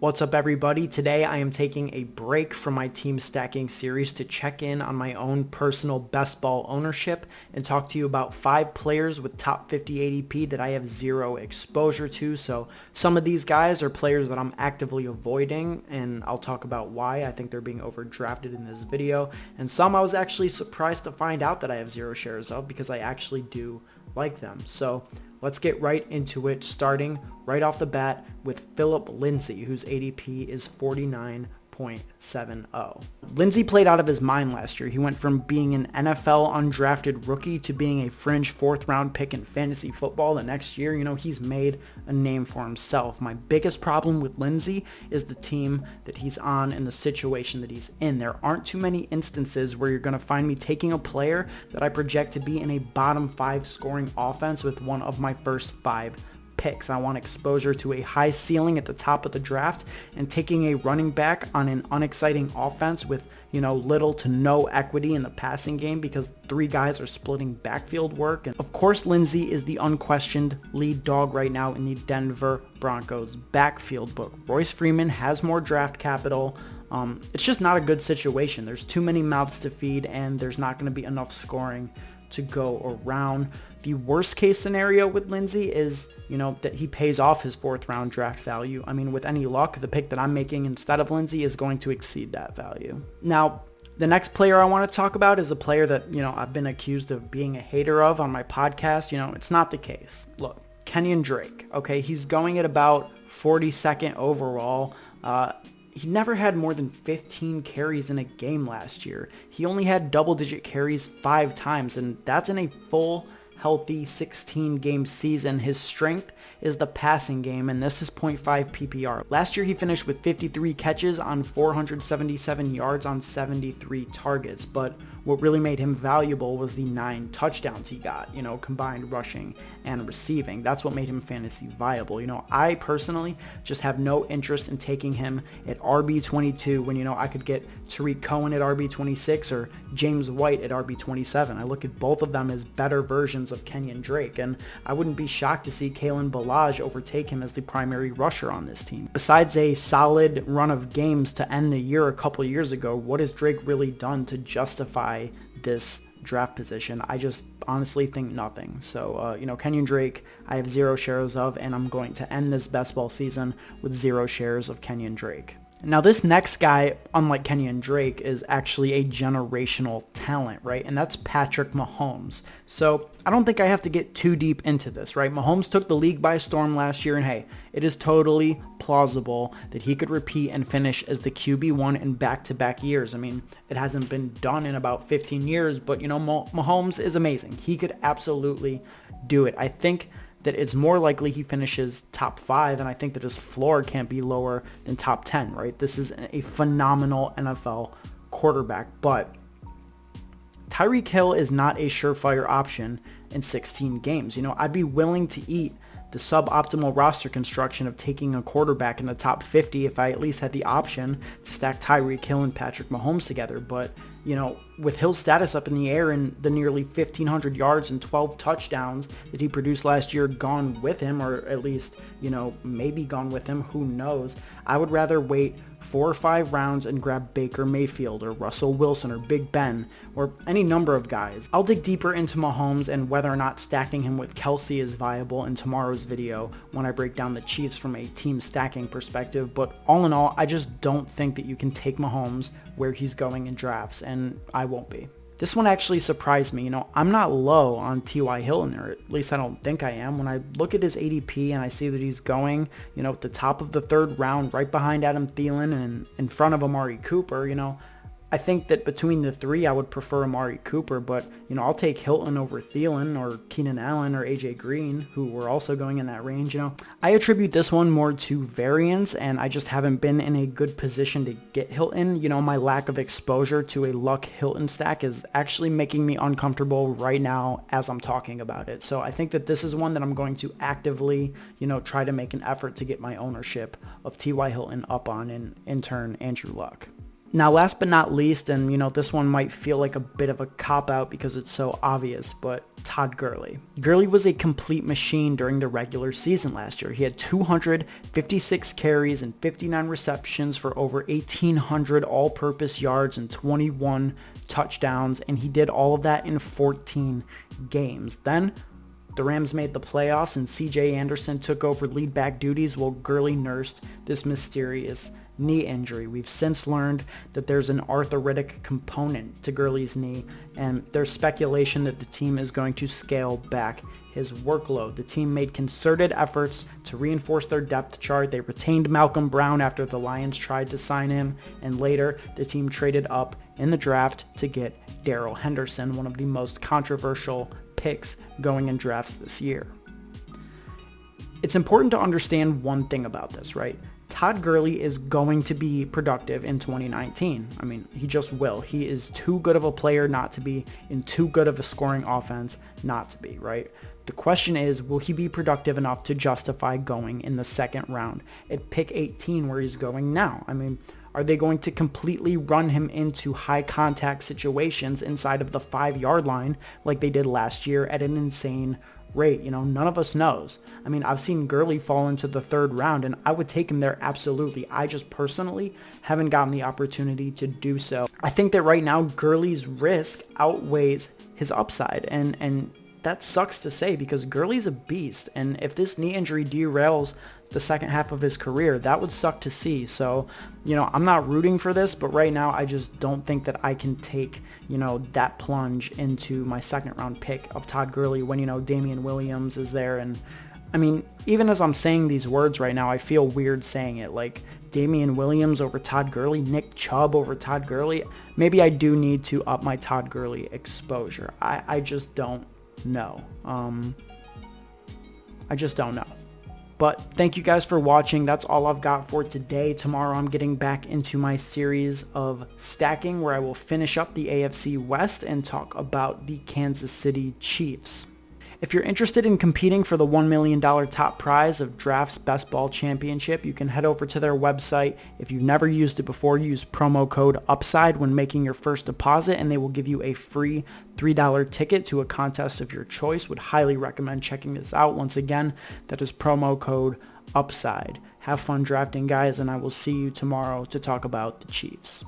What's up, everybody? Today I am taking a break from my team stacking series to check in on my own personal best ball ownership and talk to you about 5 players with top 50 ADP that I have zero exposure to. So some of these guys are players that I'm actively avoiding, and I'll talk about why I think they're being overdrafted in this video. And some I was actually surprised to find out that I have zero shares of because I actually do like them. So let's get right into it, starting right off the bat with Phillip Lindsay, whose ADP is 49.70. Lindsay played out of his mind last year. He went from being an NFL undrafted rookie to being a fringe 4th round pick in fantasy football the next year. He's made a name for himself. My biggest problem with Lindsay is the team that he's on and the situation that he's in. There aren't too many instances where you're going to find me taking a player that I project to be in a bottom 5 scoring offense with one of my first 5 picks. I want exposure to a high ceiling at the top of the draft, and taking a running back on an unexciting offense with little to no equity in the passing game because 3 guys are splitting backfield work. And of course, Lindsay is the unquestioned lead dog right now in the Denver Broncos backfield, but Royce Freeman has more draft capital. It's just not a good situation. There's too many mouths to feed, and there's not going to be enough scoring to go around. The worst case scenario with Lindsay is, that he pays off his 4th round draft value. I mean, with any luck, the pick that I'm making instead of Lindsay is going to exceed that value. Now, the next player I want to talk about is a player that, I've been accused of being a hater of on my podcast. It's not the case. Look, Kenyan Drake, okay? He's going at about 42nd overall. He never had more than 15 carries in a game last year. He only had double-digit carries 5 times, and that's in a full, healthy 16-game season. His strength is the passing game, and this is 0.5 PPR. Last year, he finished with 53 catches on 477 yards on 73 targets, but what really made him valuable was the 9 touchdowns he got, combined rushing and receiving. That's what made him fantasy viable. I personally just have no interest in taking him at RB22 when, I could get Tariq Cohen at RB26 or James White at RB27. I look at both of them as better versions of Kenyan Drake, and I wouldn't be shocked to see Kalen Ballage overtake him as the primary rusher on this team. Besides a solid run of games to end the year a couple years ago, what has Drake really done to justify this draft position? I just honestly think nothing. So, Kenyan Drake, I have 0 shares of, and I'm going to end this best ball season with 0 shares of Kenyan Drake. Now, this next guy, unlike Kenyan Drake, is actually a generational talent, right? And that's Patrick Mahomes. So I don't think I have to get too deep into this, right? Mahomes took the league by storm last year, and hey, it is totally plausible that he could repeat and finish as the QB1 in back-to-back years. I mean, it hasn't been done in about 15 years, but, Mahomes is amazing. He could absolutely do it. I think that it's more likely he finishes top 5, and I think that his floor can't be lower than top 10, right? This is a phenomenal NFL quarterback, but Tyreek Hill is not a surefire option in 16 games. I'd be willing to eat the suboptimal roster construction of taking a quarterback in the top 50 if I at least had the option to stack Tyreek Hill and Patrick Mahomes together. But, with Hill's status up in the air and the nearly 1,500 yards and 12 touchdowns that he produced last year gone with him, or at least, maybe gone with him, who knows, I would rather wait 4 or 5 rounds and grab Baker Mayfield or Russell Wilson or Big Ben or any number of guys. I'll dig deeper into Mahomes and whether or not stacking him with Kelsey is viable in tomorrow's video when I break down the Chiefs from a team stacking perspective, but all in all, I just don't think that you can take Mahomes where he's going in drafts, and I won't be. This one actually surprised me. I'm not low on T.Y. Hilton, or at least I don't think I am. When I look at his ADP and I see that he's going, at the top of the 3rd round, right behind Adam Thielen and in front of Amari Cooper, I think that between the 3, I would prefer Amari Cooper, but, I'll take Hilton over Thielen or Keenan Allen or AJ Green, who were also going in that range. I attribute this one more to variance, and I just haven't been in a good position to get Hilton. My lack of exposure to a Luck Hilton stack is actually making me uncomfortable right now as I'm talking about it. So I think that this is one that I'm going to actively, try to make an effort to get my ownership of T.Y. Hilton up on, and in turn, Andrew Luck. Now, last but not least, and this one might feel like a bit of a cop-out because it's so obvious, but Todd Gurley. Gurley was a complete machine during the regular season last year. He had 256 carries and 59 receptions for over 1,800 all-purpose yards and 21 touchdowns, and he did all of that in 14 games. Then the Rams made the playoffs and CJ Anderson took over lead back duties while Gurley nursed this mysterious knee injury. We've since learned that there's an arthritic component to Gurley's knee, and there's speculation that the team is going to scale back his workload. The team made concerted efforts to reinforce their depth chart. They retained Malcolm Brown after the Lions tried to sign him, and later the team traded up in the draft to get Darrell Henderson, one of the most controversial picks going in drafts this year. It's important to understand one thing about this, right? Todd Gurley is going to be productive in 2019. I mean, he just will. He is too good of a player not to be, in too good of a scoring offense not to be, right? The question is, will he be productive enough to justify going in the second round at pick 18 where he's going now? I mean, are they going to completely run him into high contact situations inside of the 5-yard line like they did last year at an insane rate? None of us knows. I mean, I've seen Gurley fall into the 3rd round and I would take him there absolutely. I just personally haven't gotten the opportunity to do so. I think that right now Gurley's risk outweighs his upside, and that sucks to say because Gurley's a beast, and if this knee injury derails the second half of his career, that would suck to see. So, I'm not rooting for this, but right now I just don't think that I can take, that plunge into my second round pick of Todd Gurley when, Damian Williams is there. And I mean, even as I'm saying these words right now, I feel weird saying it, like Damian Williams over Todd Gurley, Nick Chubb over Todd Gurley. Maybe I do need to up my Todd Gurley exposure. I just don't know. I just don't know. But thank you guys for watching. That's all I've got for today. Tomorrow I'm getting back into my series of stacking where I will finish up the AFC West and talk about the Kansas City Chiefs. If you're interested in competing for the $1 million top prize of Draft's Best Ball Championship, you can head over to their website. If you've never used it before, use promo code UPSIDE when making your first deposit, and they will give you a free $3 ticket to a contest of your choice. Would highly recommend checking this out. Once again, that is promo code UPSIDE. Have fun drafting, guys, and I will see you tomorrow to talk about the Chiefs.